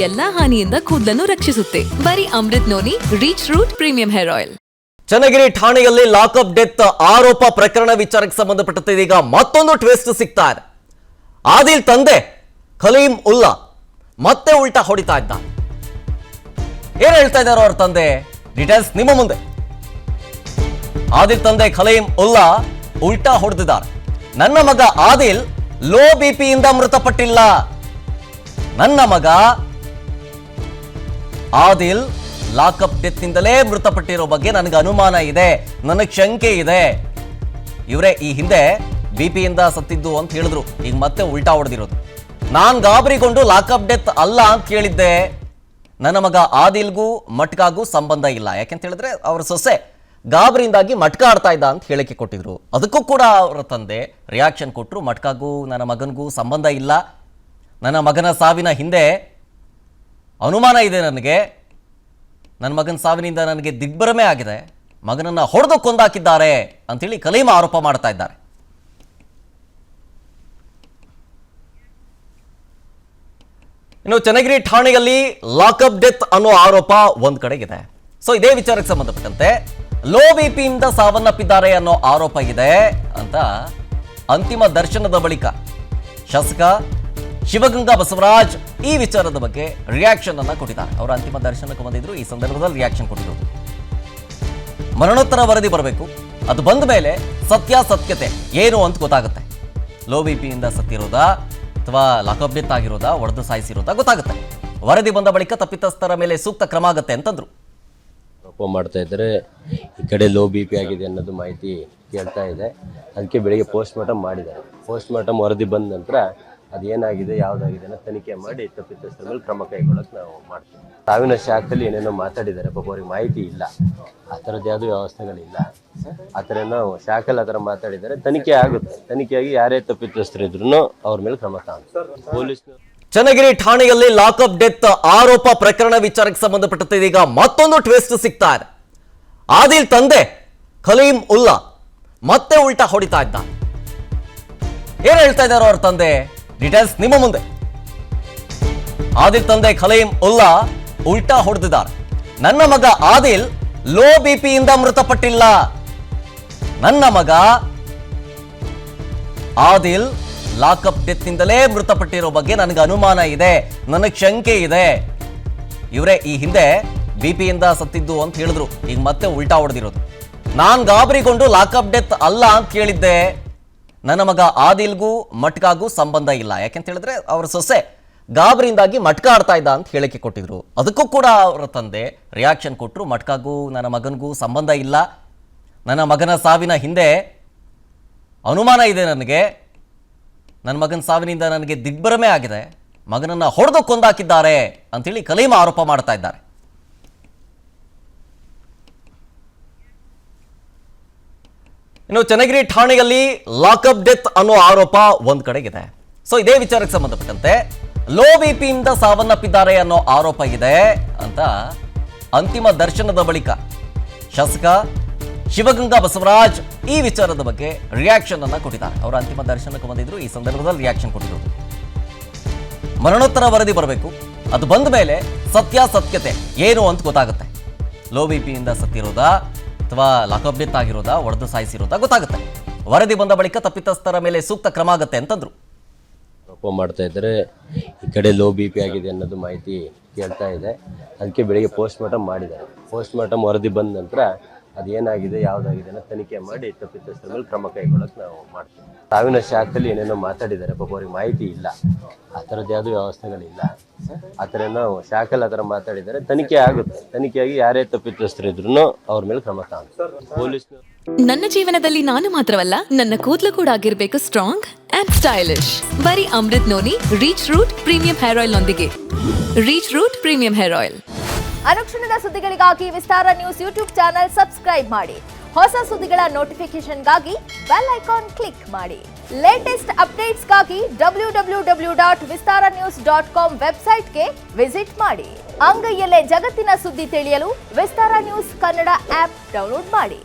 ಎಲ್ಲಾ ಹಾನಿಯಿಂದ ಕೂದಲನ್ನು ರಕ್ಷಿಸುತ್ತೆ. ಬರೀ Amrut noni reach root premium hair oil. Channagiri ಠಾಣೆಯಲ್ಲಿ ಲಾಕಪ್ ಡೆತ್ ಆರೋಪ ಪ್ರಕರಣ ವಿಚಾರಕ್ಕೆ ಸಂಬಂಧಪಟ್ಟಂತೆ ಇದೀಗ ಮತ್ತೊಂದು ಟ್ವಿಸ್ಟ್ ಸಿಗ್ತಾ ಇದೆ. ಆದಿಲ್ ತಂದೆ ಖಲೀಂ ಉಲ್ಲಾ ಮತ್ತೆ ಉಲ್ಟಾ ಹೊಡಿತಾ ಇದ್ದ. ಏನ್ ಹೇಳ್ತಾ ಇದ್ದಾರೋ ಅವ್ರ ತಂದೆ, ಡೀಟೇಲ್ಸ್ ನಿಮ್ಮ ಮುಂದೆ. ಆದಿಲ್ ತಂದೆ ಖಲೀಂ ಉಲ್ಲಾ ಉಲ್ಟಾ ಹೊಡೆದಿದ್ದಾರೆ. ನನ್ನ ಮಗ ಆದಿಲ್ ಲೋ ಬಿಪಿಯಿಂದ ಮೃತಪಟ್ಟಿಲ್ಲ. ನನ್ನ ಮಗ ಆದಿಲ್ ಲಾಕಪ್ ಡೆತ್ ನಿಂದಲೇ ಮೃತಪಟ್ಟಿರೋ ಬಗ್ಗೆ ನನಗೆ ಅನುಮಾನ ಇದೆ, ನನಗೆ ಶಂಕೆ ಇದೆ. ಇವರೇ ಈ ಹಿಂದೆ ಬಿಪಿಯಿಂದ ಸತ್ತಿದ್ದು ಅಂತ ಹೇಳಿದ್ರು, ಈಗ ಮತ್ತೆ ಉಲ್ಟಾ ಹೊಡೆದಿರೋದು. ನಾನ್ ಗಾಬರಿಗೊಂಡು ಲಾಕಪ್ ಡೆತ್ ಅಲ್ಲ ಅಂತ ಕೇಳಿದ್ದೆ. ನನ್ನ ಮಗ ಆದಿಲ್ಗೂ ಮಟ್ಕಾಗೂ ಸಂಬಂಧ ಇಲ್ಲ, ಯಾಕೆಂತ ಹೇಳಿದ್ರೆ ಅವರ ಸೊಸೆ ಗಾಬರಿಯಿಂದಾಗಿ ಮಟ್ಕ ಆಡ್ತಾ ಇದ್ದ ಅಂತ ಹೇಳಿಕೆ ಕೊಟ್ಟಿದ್ರು. ಅದಕ್ಕೂ ಕೂಡ ಅವರ ತಂದೆ ರಿಯಾಕ್ಷನ್ ಕೊಟ್ಟರು. ಮಟ್ಕಾಗೂ ನನ್ನ ಮಗನಿಗೂ ಸಂಬಂಧ ಇಲ್ಲ, ನನ್ನ ಮಗನ ಸಾವಿನ ಹಿಂದೆ ಅನುಮಾನ ಇದೆ ನನಗೆ, ನನ್ನ ಮಗನ ಸಾವಿನಿಂದ ನನಗೆ ದಿಗ್ಭ್ರಮೆ ಆಗಿದೆ, ಮಗನನ್ನ ಹೊಡೆದು ಕೊಂದಾಕಿದ್ದಾರೆ ಅಂತೇಳಿ ಖಲೀಂ ಆರೋಪ ಮಾಡ್ತಾ ಇದ್ದಾರೆ. ಇನ್ನು ಚನ್ನಗಿರಿ ಠಾಣೆಯಲ್ಲಿ ಲಾಕಪ್ ಡೆತ್ ಅನ್ನೋ ಆರೋಪ ಒಂದ್ ಕಡೆಗಿದೆ. ಸೊ ಇದೇ ವಿಚಾರಕ್ಕೆ ಸಂಬಂಧಪಟ್ಟಂತೆ ಲೋ ಬಿಪಿಯಿಂದ ಸಾವನ್ನಪ್ಪಿದ್ದಾರೆ ಅನ್ನೋ ಆರೋಪ ಇದೆ ಅಂತ ಅಂತಿಮ ದರ್ಶನದ ಬಳಿಕ ಶಾಸಕ ಶಿವಗಂಗಾ ಬಸವರಾಜ್ ಈ ವಿಚಾರದ ಬಗ್ಗೆ ರಿಯಾಕ್ಷನ್ ಅನ್ನ ಕೊಟ್ಟಿದ್ದಾರೆ. ಅವರ ಅಂತಿಮ ದರ್ಶನಕ್ಕೆ ಬಂದಿದ್ರು, ಈ ಸಂದರ್ಭದಲ್ಲಿ ರಿಯಾಕ್ಷನ್ ಕೊಟ್ಟಿರೋದು. ಮರಣೋತ್ತರ ವರದಿ ಬರಬೇಕು, ಅದು ಬಂದ ಮೇಲೆ ಸತ್ಯಾಸತ್ಯತೆ ಏನು ಅಂತ ಗೊತ್ತಾಗುತ್ತೆ. ಲೋ ಬಿಪಿಯಿಂದ ಸತ್ತಿರೋದಾ ಅಥವಾ ಲಾಕಪ್ ಡೆತ್ ಆಗಿರೋದಾ, ಒಡೆದು ಸಾಯಿಸಿರೋದಾ ಗೊತ್ತಾಗುತ್ತೆ. ವರದಿ ಬಂದ ಬಳಿಕ ತಪ್ಪಿತಸ್ಥರ ಮೇಲೆ ಸೂಕ್ತ ಕ್ರಮ ಆಗುತ್ತೆ ಅಂತಂದ್ರು. ಆರೋಪ ಮಾಡ್ತಾ ಇದ್ದಾರೆ, ಈ ಕಡೆ ಲೋ ಬಿ ಪಿ ಆಗಿದೆ ಅನ್ನೋದು ಮಾಹಿತಿ ಕೇಳ್ತಾ ಇದೆ. ಅದಕ್ಕೆ ಬೆಳಿಗ್ಗೆ ಪೋಸ್ಟ್ ಮಾರ್ಟಮ್ ಮಾಡಿದ್ದಾರೆ. ಪೋಸ್ಟ್ ಮಾರ್ಟಮ್ ವರದಿ ಬಂದ ನಂತರ ಅದೇನಾಗಿದೆ ಯಾವುದಾಗಿದೆ ಅನ್ನೋ ತನಿಖೆ ಮಾಡಿ ತಪ್ಪಿತಸ್ಥರ ಮೇಲೆ ಕ್ರಮ ಕೈಗೊಳ್ಳೋಕೆ ನಾವು ಮಾಡ್ತೀವಿ. ಸಾವಿನ ಶಾಖದಲ್ಲಿ ಏನೇನೋ ಮಾತಾಡಿದ್ದಾರೆ, ಪಾಪ ಅವ್ರಿಗೆ ಮಾಹಿತಿ ಇಲ್ಲ, ಆ ಥರದ್ದು ಯಾವುದೂ ವ್ಯವಸ್ಥೆಗಳಿಲ್ಲ. ಆ ಥರ ನಾವು ಶಾಖಲ್ಲಿ ಆ ಥರ ಮಾತಾಡಿದ್ದಾರೆ. ತನಿಖೆ ಆಗುತ್ತೆ, ತನಿಖೆಯಾಗಿ ಯಾರೇ ತಪ್ಪಿತಸ್ಥರು ಇದ್ರು ಅವ್ರ ಮೇಲೆ ಕ್ರಮ ತಗೊಂಡು ಪೊಲೀಸ್. ಚನ್ನಗಿರಿ ಠಾಣೆಯಲ್ಲಿ ಲಾಕಪ್ ಡೆತ್ ಆರೋಪ ಪ್ರಕರಣ ವಿಚಾರಕ್ಕೆ ಸಂಬಂಧಪಟ್ಟಂತೆ ಇದೀಗ ಮತ್ತೊಂದು ಟ್ವಿಸ್ಟ್ ಸಿಗ್ತಾ ಇದೆ. ಆದಿಲ್ ತಂದೆ ಖಲೀಂ ಉಲ್ಲಾ ಮತ್ತೆ ಉಲ್ಟಾ ಹೊಡಿತಾ ಇದ್ದ. ಏನ್ ಹೇಳ್ತಾ ಇದ್ದಾರೋ ಅವ್ರ ತಂದೆ, ಡೀಟೇಲ್ಸ್ ನಿಮ್ಮ ಮುಂದೆ. ಆದಿಲ್ ತಂದೆ ಖಲೀಂ ಉಲ್ಲಾ ಉಲ್ಟಾ ಹೊಡೆದಿದ್ದಾರೆ. ನನ್ನ ಮಗ ಆದಿಲ್ ಲೋ ಬಿಪಿಯಿಂದ ಮೃತಪಟ್ಟಿಲ್ಲ. ನನ್ನ ಮಗ ಆದಿಲ್ ಲಾಕಪ್ ಡೆತ್ ನಿಂದಲೇ ಮೃತಪಟ್ಟಿರೋ ಬಗ್ಗೆ ನನಗೆ ಅನುಮಾನ ಇದೆ, ನನಗೆ ಶಂಕೆ ಇದೆ. ಇವರೇ ಈ ಹಿಂದೆ ಬಿಪಿಯಿಂದ ಸತ್ತಿದ್ದು ಅಂತ ಹೇಳಿದ್ರು, ಈಗ ಮತ್ತೆ ಉಲ್ಟಾ ಹೊಡೆದಿರೋದು. ನಾನ್ ಗಾಬರಿಗೊಂಡು ಲಾಕಪ್ ಡೆತ್ ಅಲ್ಲ ಅಂತ ಕೇಳಿದ್ದೆ. ನನ್ನ ಮಗ ಆದಿಲ್ಗೂ ಮಟ್ಕಾಗೂ ಸಂಬಂಧ ಇಲ್ಲ, ಯಾಕೆಂತ ಹೇಳಿದ್ರೆ ಅವರ ಸೊಸೆ ಗಾಬರಿಯಿಂದಾಗಿ ಮಟ್ಕ ಆಡ್ತಾ ಇದ್ದ ಅಂತ ಹೇಳಿಕೆ ಕೊಟ್ಟಿದ್ರು. ಅದಕ್ಕೂ ಕೂಡ ಅವರ ತಂದೆ ರಿಯಾಕ್ಷನ್ ಕೊಟ್ಟರು. ಮಟ್ಕಾಗೂ ನನ್ನ ಮಗನಿಗೂ ಸಂಬಂಧ ಇಲ್ಲ, ನನ್ನ ಮಗನ ಸಾವಿನ ಹಿಂದೆ ಅನುಮಾನ ಇದೆ ನನಗೆ, ನನ್ನ ಮಗನ ಸಾವಿನಿಂದ ನನಗೆ ದಿಗ್ಭ್ರಮೆ ಆಗಿದೆ, ಮಗನನ್ನ ಹೊಡೆದು ಕೊಂದಾಕಿದ್ದಾರೆ ಅಂತೇಳಿ ಖಲೀಂ ಆರೋಪ ಮಾಡ್ತಾ ಇದ್ದಾರೆ. ಇನ್ನು ಚನ್ನಗಿರಿ ಠಾಣೆಯಲ್ಲಿ ಲಾಕಪ್ ಡೆತ್ ಅನ್ನೋ ಆರೋಪ ಒಂದ್ ಕಡೆಗಿದೆ. ಸೊ ಇದೇ ವಿಚಾರಕ್ಕೆ ಸಂಬಂಧಪಟ್ಟಂತೆ ಲೋ ಬಿಪಿಯಿಂದ ಸಾವನ್ನಪ್ಪಿದ್ದಾರೆ ಅನ್ನೋ ಆರೋಪ ಇದೆ ಅಂತ ಅಂತಿಮ ದರ್ಶನದ ಬಳಿಕ ಶಾಸಕ ಶಿವಗಂಗಾ ಬಸವರಾಜ್ ಈ ವಿಚಾರದ ಬಗ್ಗೆ ರಿಯಾಕ್ಷನ್ ಅನ್ನ ಕೊಟ್ಟಿದ್ದಾರೆ. ಅವರ ಅಂತಿಮ ದರ್ಶನಕ್ಕೆ ಬಂದಿದ್ರು, ಈ ಸಂದರ್ಭದಲ್ಲಿ ರಿಯಾಕ್ಷನ್ ಕೊಟ್ಟಿರೋದು. ಮರಣೋತ್ತರ ವರದಿ ಬರಬೇಕು, ಅದು ಬಂದ ಮೇಲೆ ಸತ್ಯಾಸತ್ಯತೆ ಏನು ಅಂತ ಗೊತ್ತಾಗುತ್ತೆ. ಲೋ ಬಿಪಿಯಿಂದ ಸತ್ತಿರೋದಾ ಅಥವಾ ಲಾಕಪ್ ಡೆತ್ ಆಗಿರೋದಾ, ಒಡೆದು ಸಾಯಿಸಿರೋದಾ ಗೊತ್ತಾಗುತ್ತೆ. ವರದಿ ಬಂದ ಬಳಿಕ ತಪ್ಪಿತಸ್ಥರ ಮೇಲೆ ಸೂಕ್ತ ಕ್ರಮ ಆಗುತ್ತೆ ಅಂತಂದ್ರು. ಆರೋಪ ಮಾಡ್ತಾ ಇದ್ದಾರೆ, ಈ ಕಡೆ ಲೋ ಬಿ ಪಿ ಆಗಿದೆ ಅನ್ನೋದು ಮಾಹಿತಿ ಕೇಳ್ತಾ ಇದೆ. ಅದಕ್ಕೆ ಬೆಳಿಗ್ಗೆ ಪೋಸ್ಟ್ ಮಾರ್ಟಮ್ ಮಾಡಿದ್ದಾರೆ. ಪೋಸ್ಟ್ ಮಾರ್ಟಮ್ ವರದಿ ಬಂದ ನಂತರ ಅದೇನಾಗಿದೆ ಯಾವುದಾಗಿದೆ ಅನ್ನೋ ತನಿಖೆ ಮಾಡಿ ತಪ್ಪಿತಸ್ಥರ ಮೇಲೆ ಕ್ರಮ ಕೈಗೊಳ್ಳೋಕೆ ನಾವು ಮಾಡ್ತೀವಿ. ಸಾವಿನ ಶಾಖದಲ್ಲಿ ಏನೇನೋ ಮಾತಾಡಿದ್ದಾರೆ, ಪಾಪ ಅವ್ರಿಗೆ ಮಾಹಿತಿ ಇಲ್ಲ, ಆ ಥರದ್ದು ಯಾವುದೂ ವ್ಯವಸ್ಥೆಗಳಿಲ್ಲ. ಆ ಥರ ನಾವು ಶಾಖಲ್ಲಿ ಆ ಥರ ಮಾತಾಡಿದ್ದಾರೆ. ತನಿಖೆ ಆಗುತ್ತೆ, ತನಿಖೆಯಾಗಿ ಯಾರೇ ತಪ್ಪಿತಸ್ಥರು ಇದ್ರು ಅವ್ರ ಮೇಲೆ ಕ್ರಮ ತಗೊಂಡು ಪೊಲೀಸ್. ನನ್ನ ಜೀವನದಲ್ಲಿ ನಾನು ಮಾತ್ರವಲ್ಲ, ನನ್ನ ಕೂದಲು ಕೂಡ ಆಗಿರ್ಬೇಕು ಸ್ಟ್ರಾಂಗ್ ಅಂಡ್ ಸ್ಟೈಲಿಶ್. ಬರೀ Amrut noni reach root premium hair oil ನೊಂದಿಗೆ. Reach root premium hair oil. ಅನುಕ್ಷಣದ ಸುದ್ದಿಗಳಿಗಾಗಿ Vistara news YouTube channel subscribe ಮಾಡಿ. ಹೊಸ ಸುದ್ದಿಗಳ ನೋಟಿಫಿಕೇಶನ್ಗಾಗಿ ಬೆಲ್ ಐಕಾನ್ ಕ್ಲಿಕ್ ಮಾಡಿ. ಲೇಟೆಸ್ಟ್ ಅಪ್ಡೇಟ್ಸ್ಗಾಗಿ www.vistaranews.com ವೆಬ್ಸೈಟ್ಗೆ ವಿಸಿಟ್ ಮಾಡಿ. ಅಂಗೈಯಲ್ಲೇ ಜಗತ್ತಿನ ಸುದ್ದಿ ತಿಳಿಯಲು Vistara news Kannada app download ಮಾಡಿ.